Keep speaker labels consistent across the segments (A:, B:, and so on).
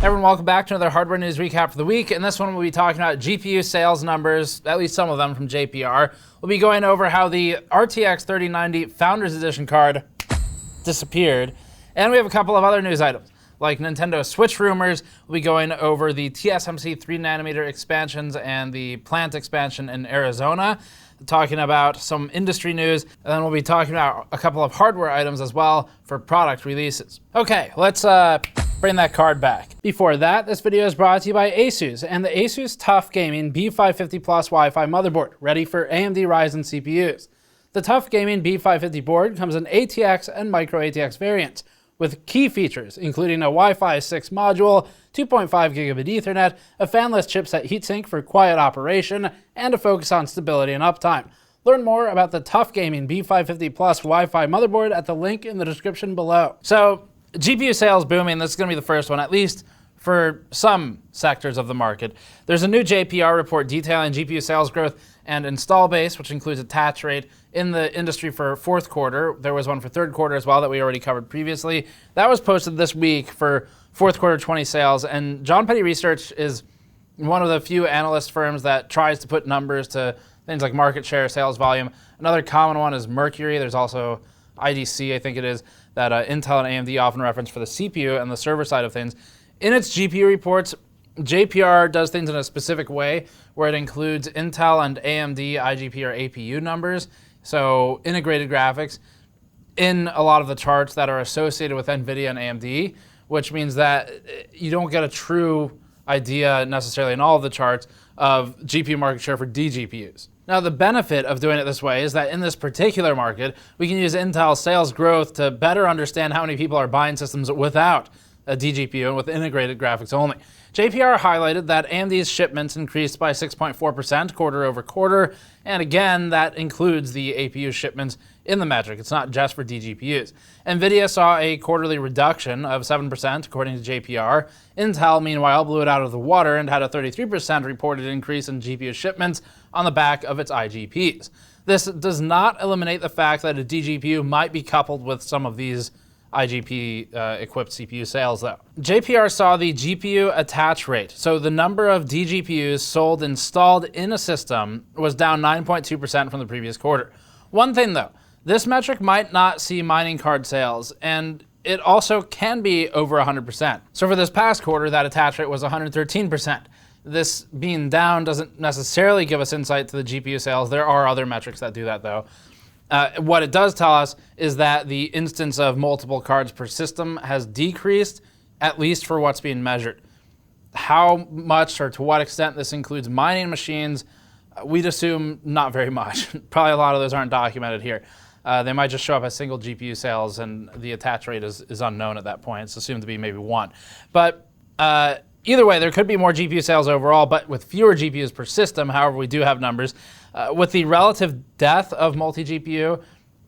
A: Everyone, welcome back to another hardware news recap for the week. In this one, we'll be talking about GPU sales numbers, at least some of them from JPR. We'll be going over how the RTX 3090 Founders Edition card disappeared. And we have a couple of other news items, like Nintendo Switch rumors. We'll be going over the TSMC 3nm expansions and the plant expansion in Arizona, talking about some industry news, and then we'll be talking about a couple of hardware items as well for product releases. Okay, let's bring that card back. Before that, this video is brought to you by ASUS and the ASUS TUF Gaming B550 Plus Wi-Fi motherboard, ready for AMD Ryzen CPUs. The TUF Gaming B550 board comes in ATX and Micro ATX variants, with key features including a Wi-Fi 6 module, 2.5 gigabit Ethernet, a fanless chipset heatsink for quiet operation, and a focus on stability and uptime. Learn more about the TUF Gaming B550 Plus Wi-Fi motherboard at the link in the description below. So, GPU sales booming. This is going to be the first one, at least for some sectors of the market. There's a new JPR report detailing GPU sales growth and install base, which includes attach rate in the industry for fourth quarter. There was one for third quarter as well that we already covered previously. That was posted this week for fourth quarter 20 sales, and John Petty Research is one of the few analyst firms that tries to put numbers to things like market share, sales volume. Another common one is Mercury. There's also IDC, I think it is, that Intel and AMD often reference for the CPU and the server side of things. In its GPU reports, JPR does things in a specific way where it includes Intel and AMD IGP or APU numbers, so integrated graphics, in a lot of the charts that are associated with NVIDIA and AMD, which means that you don't get a true idea necessarily in all of the charts of GPU market share for DGPUs. Now, the benefit of doing it this way is that in this particular market, we can use Intel sales growth to better understand how many people are buying systems without a DGPU and with integrated graphics only. JPR highlighted that AMD's shipments increased by 6.4% quarter over quarter, and again, that includes the APU shipments in the metric. It's not just for DGPUs. NVIDIA saw a quarterly reduction of 7% according to JPR. Intel, meanwhile, blew it out of the water and had a 33% reported increase in GPU shipments on the back of its IGPs. This does not eliminate the fact that a DGPU might be coupled with some of these IGP-equipped CPU sales, though. JPR saw the GPU attach rate, so the number of DGPUs sold installed in a system was down 9.2% from the previous quarter. One thing, though, this metric might not see mining card sales, and it also can be over 100%. So for this past quarter, that attach rate was 113%. This being down doesn't necessarily give us insight to the GPU sales. There are other metrics that do that, though. What it does tell us is that the instance of multiple cards per system has decreased, at least for what's being measured. How much or to what extent this includes mining machines, we'd assume not very much. Probably a lot of those aren't documented here. They might just show up as single GPU sales, and the attach rate is unknown at that point. It's assumed to be maybe one. But either way, there could be more GPU sales overall, but with fewer GPUs per system. However, we do have numbers. With the relative death of multi-GPU,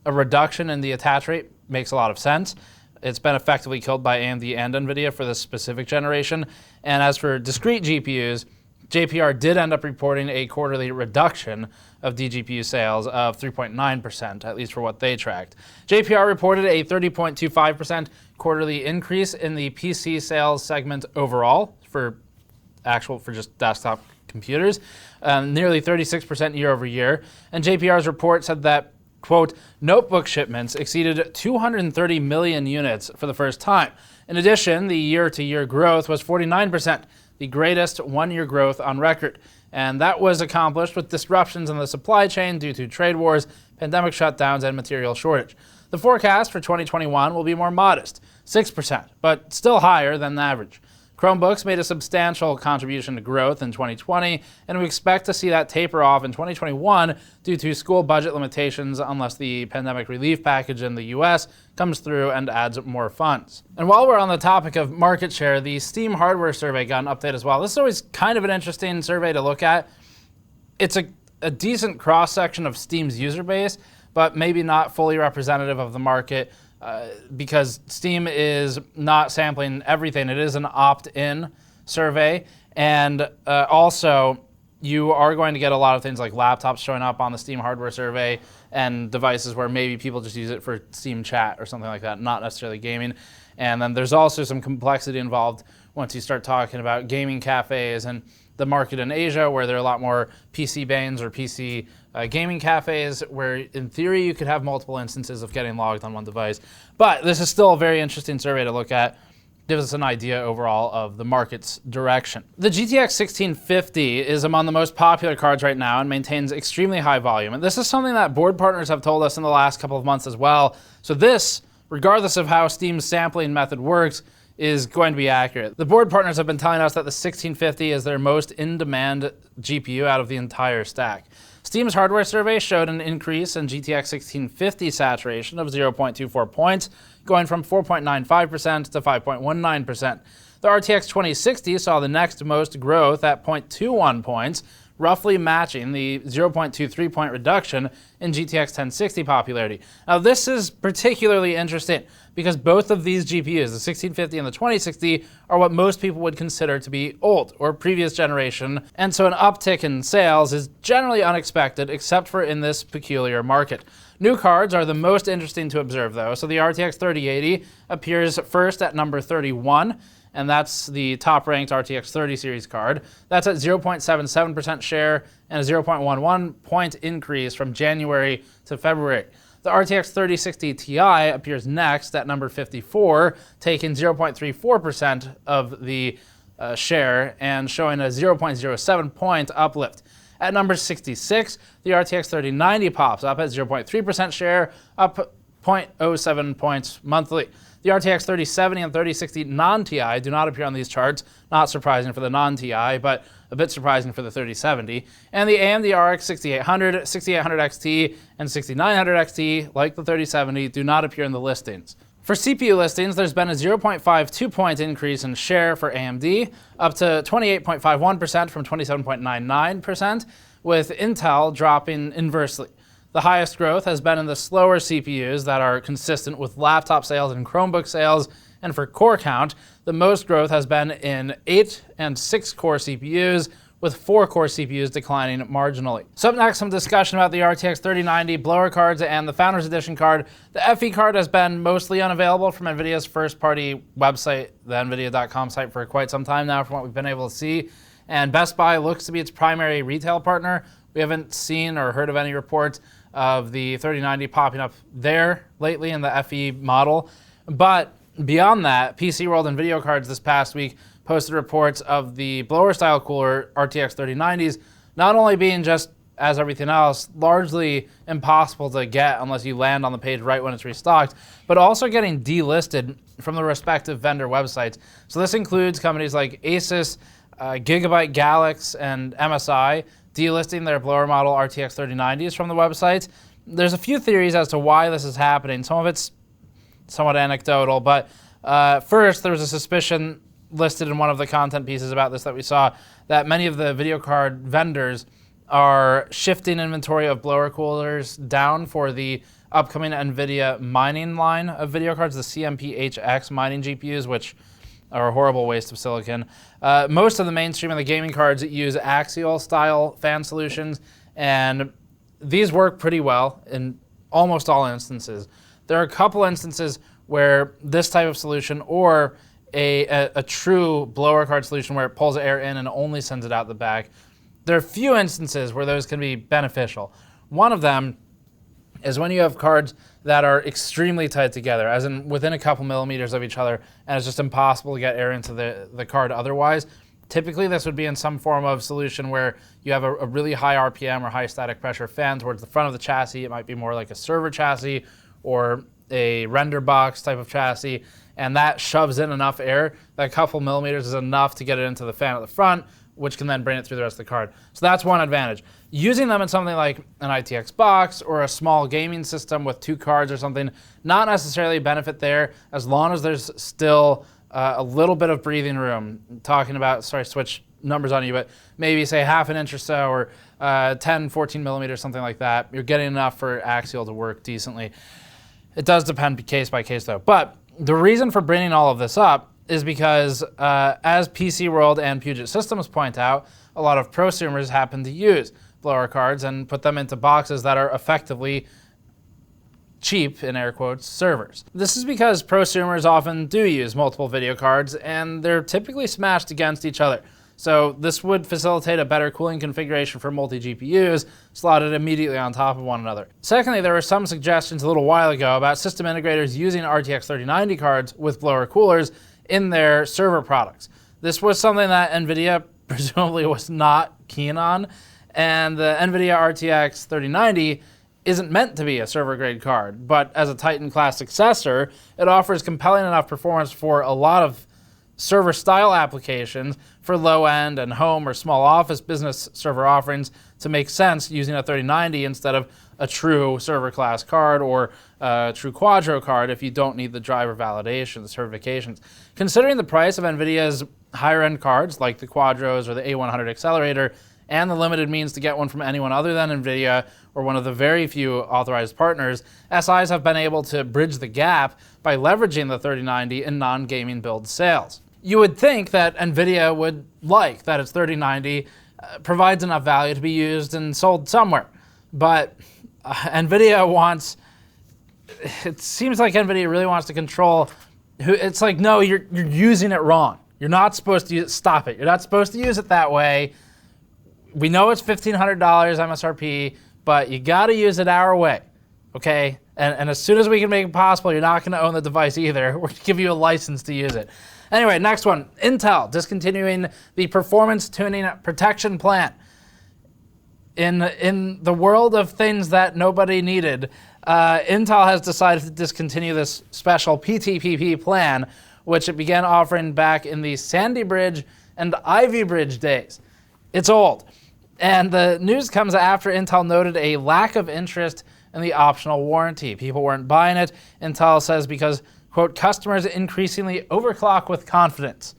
A: a reduction in the attach rate makes a lot of sense. It's been effectively killed by AMD and NVIDIA for this specific generation. And as for discrete GPUs, JPR did end up reporting a quarterly reduction of DGPU sales of 3.9%, at least for what they tracked. JPR reported a 30.25% quarterly increase in the PC sales segment overall for just desktop computers, nearly 36% year over year. And JPR's report said that, quote, notebook shipments exceeded 230 million units for the first time. In addition, the year-to-year growth was 49%, the greatest one-year growth on record. And that was accomplished with disruptions in the supply chain due to trade wars, pandemic shutdowns, and material shortage. The forecast for 2021 will be more modest, 6%, but still higher than the average. Chromebooks made a substantial contribution to growth in 2020, and we expect to see that taper off in 2021 due to school budget limitations unless the pandemic relief package in the US comes through and adds more funds. And while we're on the topic of market share, the Steam hardware survey got an update as well. This is always kind of an interesting survey to look at. It's a decent cross-section of Steam's user base, but maybe not fully representative of the market. Because Steam is not sampling everything. It is an opt-in survey, and also you are going to get a lot of things like laptops showing up on the Steam hardware survey and devices where maybe people just use it for Steam chat or something like that, not necessarily gaming. And then there's also some complexity involved once you start talking about gaming cafes and the market in Asia, where there are a lot more PC banes or PC gaming cafes, where in theory you could have multiple instances of getting logged on one device. But this is still a very interesting survey to look at. Gives us an idea overall of the market's direction. The GTX 1650 is among the most popular cards right now and maintains extremely high volume. And this is something that board partners have told us in the last couple of months as well. So this, regardless of how Steam's sampling method works, is going to be accurate. The board partners have been telling us that the 1650 is their most in-demand GPU out of the entire stack. Steam's hardware survey showed an increase in GTX 1650 saturation of 0.24 points, going from 4.95% to 5.19%. The RTX 2060 saw the next most growth at 0.21 points, roughly matching the 0.23 point reduction in GTX 1060 popularity. Now this is particularly interesting because both of these GPUs, the 1650 and the 2060, are what most people would consider to be old or previous generation, and so an uptick in sales is generally unexpected except for in this peculiar market. New cards are the most interesting to observe though, so the RTX 3080 appears first at number 31, and that's the top-ranked RTX 30 series card. That's at 0.77% share and a 0.11 point increase from January to February. The RTX 3060 Ti appears next at number 54, taking 0.34% of the share and showing a 0.07 point uplift. At number 66, the RTX 3090 pops up at 0.3% share, up 0.07 points monthly. The RTX 3070 and 3060 non-Ti do not appear on these charts, not surprising for the non-Ti, but a bit surprising for the 3070. And the AMD RX 6800, 6800 XT, and 6900 XT, like the 3070, do not appear in the listings. For CPU listings, there's been a 0.52 point increase in share for AMD, up to 28.51% from 27.99%, with Intel dropping inversely. The highest growth has been in the slower CPUs that are consistent with laptop sales and Chromebook sales, and for core count, the most growth has been in 8 and 6 core CPUs, with 4 core CPUs declining marginally. So up next, some discussion about the RTX 3090 blower cards and the Founders Edition card. The FE card has been mostly unavailable from NVIDIA's first-party website, the NVIDIA.com site, for quite some time now from what we've been able to see, and Best Buy looks to be its primary retail partner. We haven't seen or heard of any reports of the 3090 popping up there lately in the FE model. But beyond that, PC World and Video Cards this past week posted reports of the blower style cooler RTX 3090s not only being just, as everything else, largely impossible to get unless you land on the page right when it's restocked, but also getting delisted from the respective vendor websites. So this includes companies like Asus, Gigabyte, Gallick, and MSI delisting their blower model RTX 3090s from the websites. There's a few theories as to why this is happening. Some of it's somewhat anecdotal, but first there was a suspicion listed in one of the content pieces about this that we saw that many of the video card vendors are shifting inventory of blower coolers down for the upcoming NVIDIA mining line of video cards, the CMP-HX mining GPUs, which are a horrible waste of silicon. Most of the mainstream of the gaming cards use axial-style fan solutions, and these work pretty well in almost all instances. There are a couple instances where this type of solution or a true blower card solution where it pulls air in and only sends it out the back. There are few instances where those can be beneficial. One of them is when you have cards that are extremely tight together, as in within a couple millimeters of each other, and it's just impossible to get air into the card otherwise. Typically, this would be in some form of solution where you have a really high RPM or high static pressure fan towards the front of the chassis. It might be more like a server chassis or a render box type of chassis, and that shoves in enough air that a couple millimeters is enough to get it into the fan at the front, which can then bring it through the rest of the card. So that's one advantage. Using them in something like an ITX box or a small gaming system with 2 cards or something, not necessarily benefit there as long as there's still a little bit of breathing room. Talking about, sorry, switch numbers on you, but maybe say half an inch or so, or 10, 14 millimeters, something like that. You're getting enough for axial to work decently. It does depend case by case though. But the reason for bringing all of this up is because, as PC World and Puget Systems point out, a lot of prosumers happen to use blower cards and put them into boxes that are effectively cheap, in air quotes, servers. This is because prosumers often do use multiple video cards and they're typically smashed against each other. So this would facilitate a better cooling configuration for multi-GPUs slotted immediately on top of one another. Secondly, there were some suggestions a little while ago about system integrators using RTX 3090 cards with blower coolers in their server products. This was something that NVIDIA presumably was not keen on, and the NVIDIA RTX 3090 isn't meant to be a server-grade card, but as a Titan-class successor, it offers compelling enough performance for a lot of server-style applications for low-end and home or small office business server offerings to make sense using a 3090 instead of a true server-class card or a true Quadro card if you don't need the driver validation, the certifications. Considering the price of NVIDIA's higher-end cards, like the Quadros or the A100 Accelerator, and the limited means to get one from anyone other than NVIDIA or one of the very few authorized partners, SIs have been able to bridge the gap by leveraging the 3090 in non-gaming build sales. You would think that NVIDIA would like that its 3090 provides enough value to be used and sold somewhere. But NVIDIA wants, it seems like NVIDIA really wants to control who, it's like, no, you're using it wrong. You're not supposed to use it, stop it. You're not supposed to use it that way. We know it's $1,500 MSRP, but you gotta use it our way, okay? And as soon as we can make it possible, you're not gonna own the device either. We're gonna give you a license to use it. Anyway, next one, Intel discontinuing the performance tuning protection plan. In the world of things that nobody needed, Intel has decided to discontinue this special PTPP plan, which it began offering back in the Sandy Bridge and Ivy Bridge days. It's old. And the news comes after Intel noted a lack of interest in the optional warranty. People weren't buying it, Intel says, because, quote, customers increasingly overclock with confidence.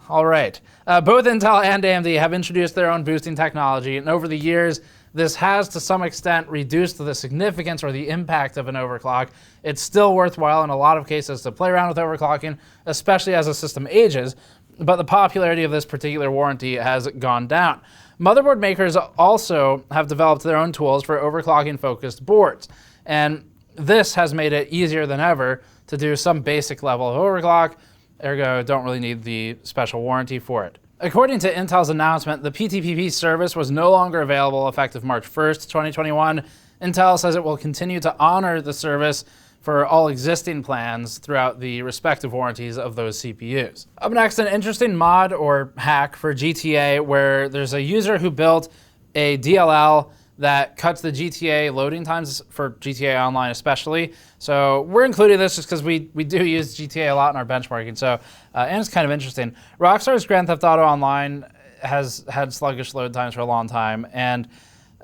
A: All right. Both Intel and AMD have introduced their own boosting technology, and over the years, this has to some extent reduced the significance or the impact of an overclock. It's still worthwhile in a lot of cases to play around with overclocking, especially as a system ages, but the popularity of this particular warranty has gone down. Motherboard makers also have developed their own tools for overclocking-focused boards, and this has made it easier than ever to do some basic level of overclock, ergo don't really need the special warranty for it. According to Intel's announcement, the PTPP service was no longer available effective March 1st, 2021. Intel says it will continue to honor the service for all existing plans throughout the respective warranties of those CPUs. Up next, an interesting mod or hack for GTA where there's a user who built a DLL that cuts the GTA loading times for GTA Online especially. So we're including this just because we do use GTA a lot in our benchmarking. So, and it's kind of interesting. Rockstar's Grand Theft Auto Online has had sluggish load times for a long time, and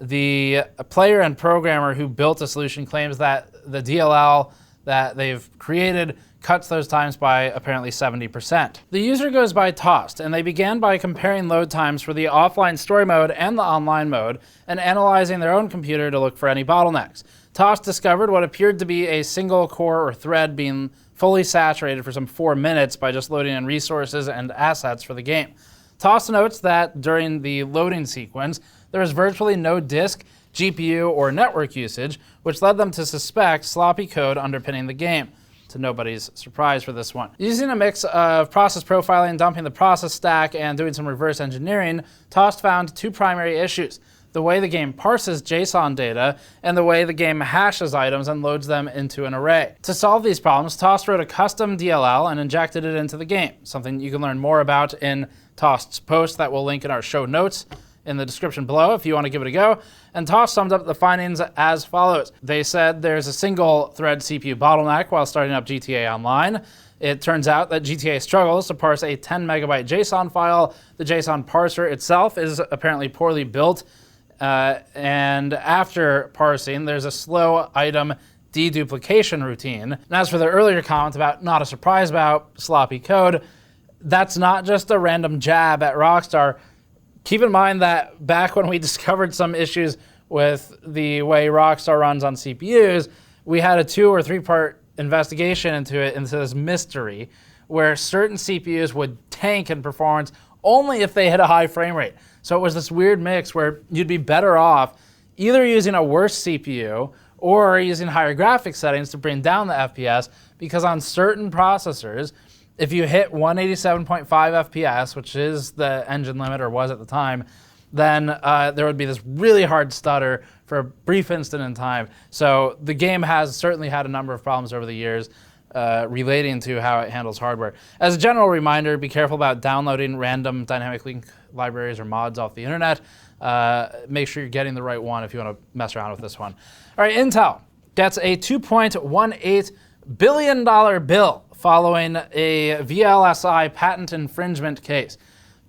A: the player and programmer who built the solution claims that the DLL that they've created cuts those times by apparently 70%. The user goes by Tossed, and they began by comparing load times for the offline story mode and the online mode and analyzing their own computer to look for any bottlenecks. Tossed discovered what appeared to be a single core or thread being fully saturated for some 4 minutes by just loading in resources and assets for the game. Tossed notes that during the loading sequence, there was virtually no disk, GPU, or network usage, which led them to suspect sloppy code underpinning the game, to nobody's surprise for this one. Using a mix of process profiling, dumping the process stack, and doing some reverse engineering, Tossed found 2 primary issues: the way the game parses JSON data, and the way the game hashes items and loads them into an array. To solve these problems, Tossed wrote a custom DLL and injected it into the game, something you can learn more about in Tossed's post that we'll link in our show notes in the description below if you want to give it a go. And Tossed summed up the findings as follows. They said there's a single thread CPU bottleneck while starting up GTA Online. It turns out that GTA struggles to parse a 10 megabyte JSON file. The JSON parser itself is apparently poorly built. And after parsing, there's a slow item deduplication routine. And as for the earlier comment about not a surprise about sloppy code, that's not just a random jab at Rockstar. Keep in mind that back when we discovered some issues with the way Rockstar runs on CPUs, we had a 2 or 3 part investigation into this mystery where certain CPUs would tank in performance only if they hit a high frame rate. So it was this weird mix where you'd be better off either using a worse CPU or using higher graphics settings to bring down the FPS, because on certain processors, if you hit 187.5 FPS, which is the engine limit or was at the time, then there would be this really hard stutter for a brief instant in time. So the game has certainly had a number of problems over the years relating to how it handles hardware. As a general reminder, be careful about downloading random dynamic link libraries or mods off the internet. Make sure you're getting the right one if you want to mess around with this one. All right, Intel gets a $2.18 billion bill following a VLSI patent infringement case.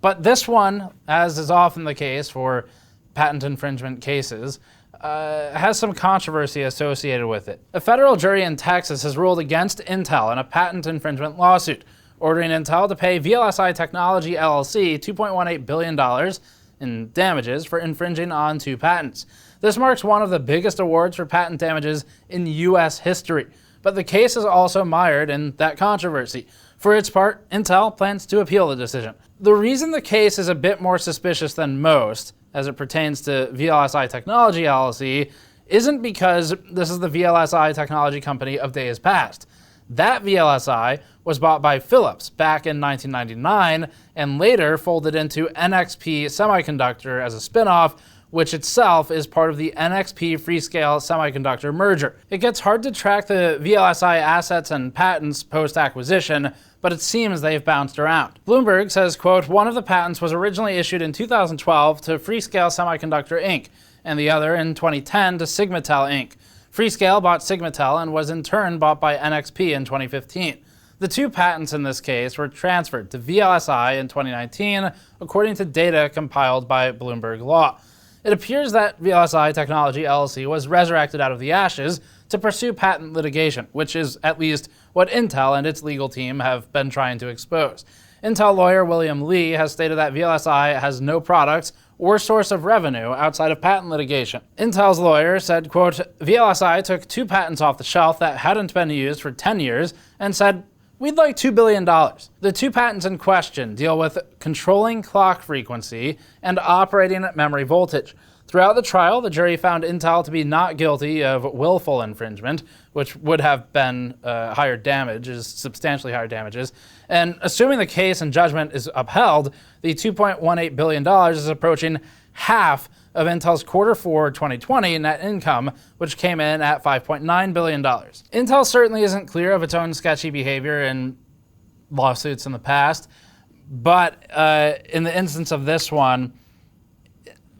A: But this one, as is often the case for patent infringement cases, has some controversy associated with it. A federal jury in Texas has ruled against Intel in a patent infringement lawsuit, ordering Intel to pay VLSI Technology LLC $2.18 billion in damages for infringing on 2 patents. This marks one of the biggest awards for patent damages in U.S. history. But the case is also mired in that controversy. For its part, Intel plans to appeal the decision. The reason the case is a bit more suspicious than most, as it pertains to VLSI Technology LLC, isn't because this is the VLSI technology company of days past. That VLSI was bought by Philips back in 1999 and later folded into NXP Semiconductor as a spin-off, which itself is part of the NXP Freescale Semiconductor merger. It gets hard to track the VLSI assets and patents post-acquisition, but it seems they've bounced around. Bloomberg says, quote, one of the patents was originally issued in 2012 to Freescale Semiconductor Inc., and the other in 2010 to Sigmatel Inc. Freescale bought Sigmatel and was in turn bought by NXP in 2015. The 2 patents in this case were transferred to VLSI in 2019, according to data compiled by Bloomberg Law. It appears that VLSI Technology LLC was resurrected out of the ashes to pursue patent litigation, which is at least what Intel and its legal team have been trying to expose. Intel lawyer William Lee has stated that VLSI has no products or source of revenue outside of patent litigation. Intel's lawyer said, quote, VLSI took 2 patents off the shelf that hadn't been used for 10 years and said, we'd like $2 billion. The 2 patents in question deal with controlling clock frequency and operating memory voltage. Throughout the trial, the jury found Intel to be not guilty of willful infringement, which would have been higher damages, substantially higher damages. And assuming the case and judgment is upheld, the $2.18 billion is approaching half of Intel's Q4 2020 net income, which came in at $5.9 billion. Intel certainly isn't clear of its own sketchy behavior in lawsuits in the past, but in the instance of this one,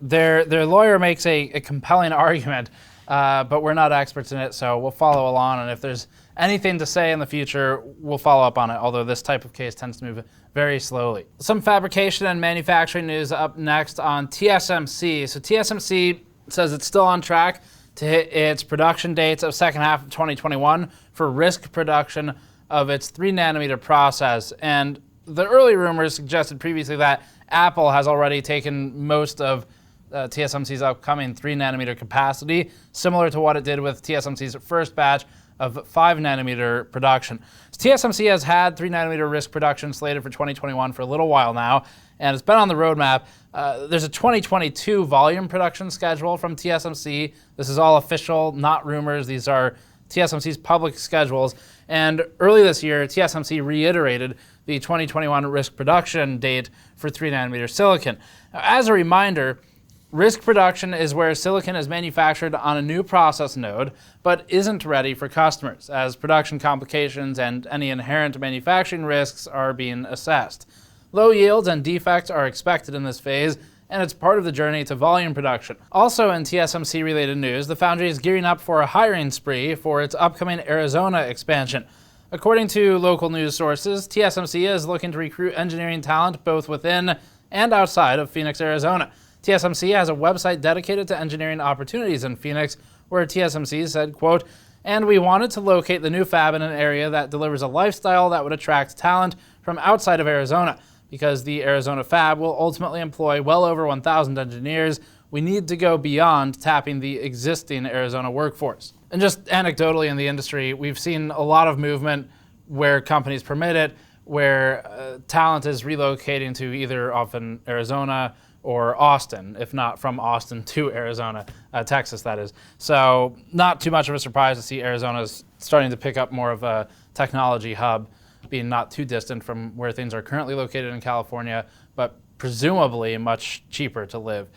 A: their lawyer makes a compelling argument, but we're not experts in it, so we'll follow along, and if there's anything to say in the future, we'll follow up on it, although this type of case tends to move very slowly. Some fabrication and manufacturing news up next on TSMC. So TSMC says it's still on track to hit its production dates of second half of 2021 for risk production of its 3nm process. And the early rumors suggested previously that Apple has already taken most of TSMC's upcoming 3nm capacity, similar to what it did with TSMC's first batch of 5nm production. So TSMC has had 3nm risk production slated for 2021 for a little while now, and it's been on the roadmap. There's a 2022 volume production schedule from TSMC. This is all official, not rumors. These are TSMC's public schedules. And early this year, TSMC reiterated the 2021 risk production date for 3nm silicon. Now, as a reminder, risk production is where silicon is manufactured on a new process node, but isn't ready for customers, as production complications and any inherent manufacturing risks are being assessed. Low yields and defects are expected in this phase, and it's part of the journey to volume production. Also in TSMC-related news, the foundry is gearing up for a hiring spree for its upcoming Arizona expansion. According to local news sources, TSMC is looking to recruit engineering talent both within and outside of Phoenix, Arizona. TSMC has a website dedicated to engineering opportunities in Phoenix, where TSMC said, quote, and we wanted to locate the new fab in an area that delivers a lifestyle that would attract talent from outside of Arizona. Because the Arizona fab will ultimately employ well over 1,000 engineers, we need to go beyond tapping the existing Arizona workforce. And just anecdotally in the industry, we've seen a lot of movement where companies permit it, where talent is relocating to either often Arizona or Austin, if not from Austin to Arizona, Texas, that is. So not too much of a surprise to see Arizona's starting to pick up more of a technology hub, being not too distant from where things are currently located in California, but presumably much cheaper to live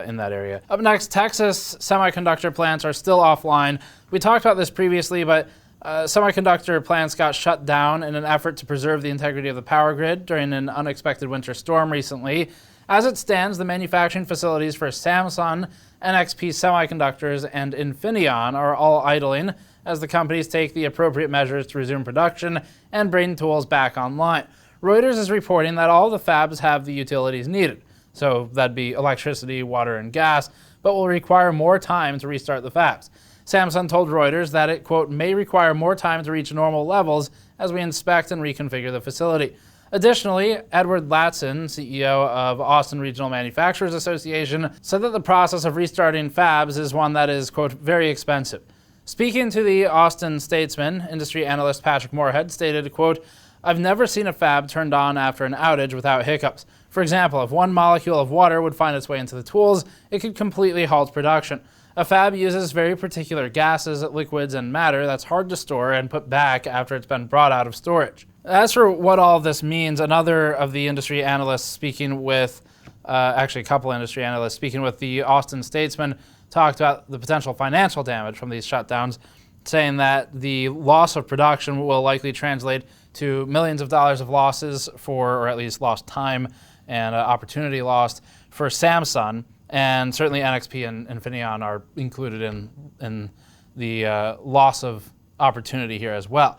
A: in that area. Up next, Texas semiconductor plants are still offline. We talked about this previously, but semiconductor plants got shut down in an effort to preserve the integrity of the power grid during an unexpected winter storm recently. As it stands, the manufacturing facilities for Samsung, NXP Semiconductors, and Infineon are all idling as the companies take the appropriate measures to resume production and bring tools back online. Reuters is reporting that all the fabs have the utilities needed, so that'd be electricity, water, and gas, but will require more time to restart the fabs. Samsung told Reuters that it, quote, may require more time to reach normal levels as we inspect and reconfigure the facility. Additionally, Edward Latson, CEO of Austin Regional Manufacturers Association, said that the process of restarting fabs is one that is, quote, very expensive. Speaking to the Austin Statesman, industry analyst Patrick Moorhead stated, quote, I've never seen a fab turned on after an outage without hiccups. For example, if one molecule of water would find its way into the tools, it could completely halt production. A fab uses very particular gases, liquids, and matter that's hard to store and put back after it's been brought out of storage. As for what all of this means, another of the industry analysts speaking with, actually a couple industry analysts speaking with the Austin Statesman, talked about the potential financial damage from these shutdowns, saying that the loss of production will likely translate to millions of dollars of losses or at least lost time and opportunity lost for Samsung. And certainly NXP and Infineon are included in the loss of opportunity here as well.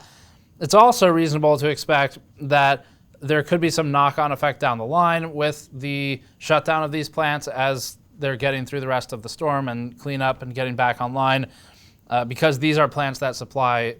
A: It's also reasonable to expect that there could be some knock-on effect down the line with the shutdown of these plants as they're getting through the rest of the storm and clean up and getting back online, because these are plants that supply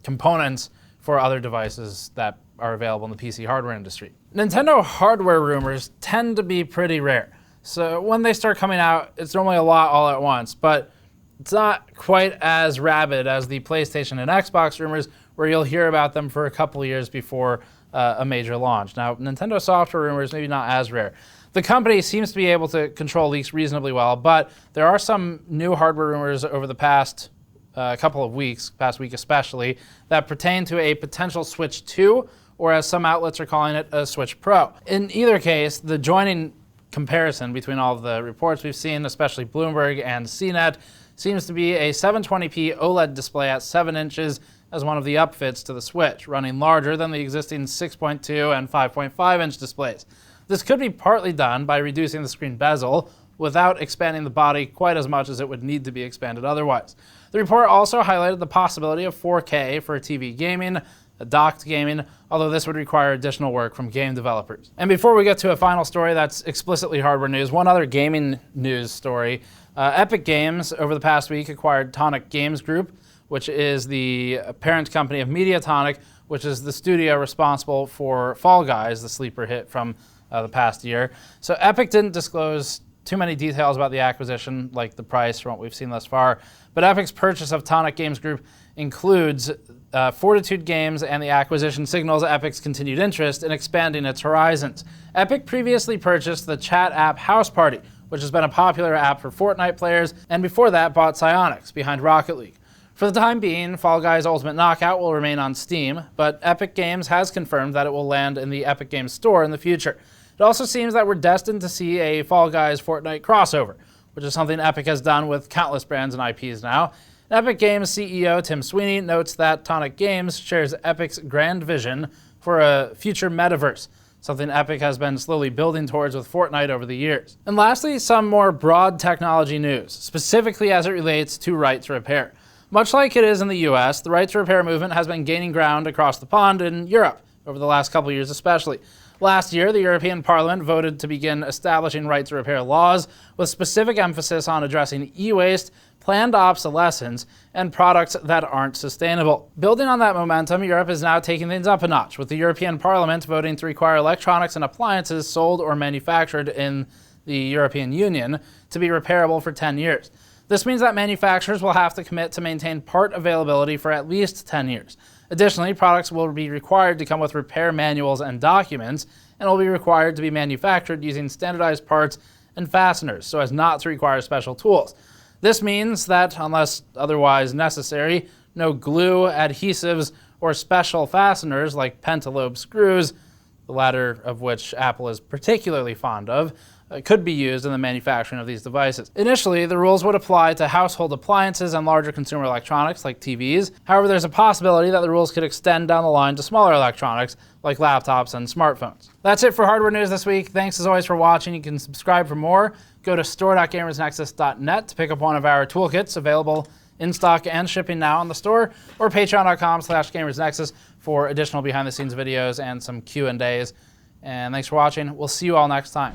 A: components for other devices that are available in the PC hardware industry. Nintendo hardware rumors tend to be pretty rare. So when they start coming out, it's normally a lot all at once, but it's not quite as rabid as the PlayStation and Xbox rumors, where you'll hear about them for a couple of years before a major launch. Now, Nintendo software rumors maybe not as rare. The company seems to be able to control leaks reasonably well, but there are some new hardware rumors over the past couple of weeks, past week especially, that pertain to a potential Switch 2, or as some outlets are calling it, a Switch Pro. In either case, the joining comparison between all of the reports we've seen, especially Bloomberg and CNET, seems to be a 720p OLED display at 7 inches as one of the upfits to the Switch, running larger than the existing 6.2 and 5.5 inch displays. This could be partly done by reducing the screen bezel without expanding the body quite as much as it would need to be expanded otherwise. The report also highlighted the possibility of 4K for TV gaming, docked gaming, although this would require additional work from game developers. And before we get to a final story that's explicitly hardware news, one other gaming news story. Epic Games over the past week acquired Tonic Games Group, which is the parent company of Tonic, which is the studio responsible for Fall Guys, the sleeper hit from the past year. So Epic didn't disclose too many details about the acquisition, like the price from what we've seen thus far, but Epic's purchase of Tonic Games Group includes Fortitude Games, and the acquisition signals Epic's continued interest in expanding its horizons. Epic previously purchased the chat app House Party, which has been a popular app for Fortnite players, and before that bought Psyonix, behind Rocket League. For the time being, Fall Guys Ultimate Knockout will remain on Steam, but Epic Games has confirmed that it will land in the Epic Games Store in the future. It also seems that we're destined to see a Fall Guys Fortnite crossover, which is something Epic has done with countless brands and IPs now. Epic Games CEO Tim Sweeney notes that Tonic Games shares Epic's grand vision for a future metaverse, something Epic has been slowly building towards with Fortnite over the years. And lastly, some more broad technology news, specifically as it relates to right to repair. Much like it is in the US, the right to repair movement has been gaining ground across the pond in Europe over the last couple of years especially. Last year, the European Parliament voted to begin establishing right to repair laws with specific emphasis on addressing e-waste, planned obsolescence, and products that aren't sustainable. Building on that momentum, Europe is now taking things up a notch, with the European Parliament voting to require electronics and appliances sold or manufactured in the European Union to be repairable for 10 years. This means that manufacturers will have to commit to maintain part availability for at least 10 years. Additionally, products will be required to come with repair manuals and documents, and will be required to be manufactured using standardized parts and fasteners, so as not to require special tools. This means that, unless otherwise necessary, no glue, adhesives, or special fasteners like pentalobe screws, the latter of which Apple is particularly fond of, could be used in the manufacturing of these devices. Initially, the rules would apply to household appliances and larger consumer electronics like TVs. However, there's a possibility that the rules could extend down the line to smaller electronics like laptops and smartphones. That's it for hardware news this week. Thanks as always for watching. You can subscribe for more. Go to store.gamersnexus.net to pick up one of our toolkits available in stock and shipping now on the store, or patreon.com/gamersnexus for additional behind-the-scenes videos and some Q&As. And thanks for watching. We'll see you all next time.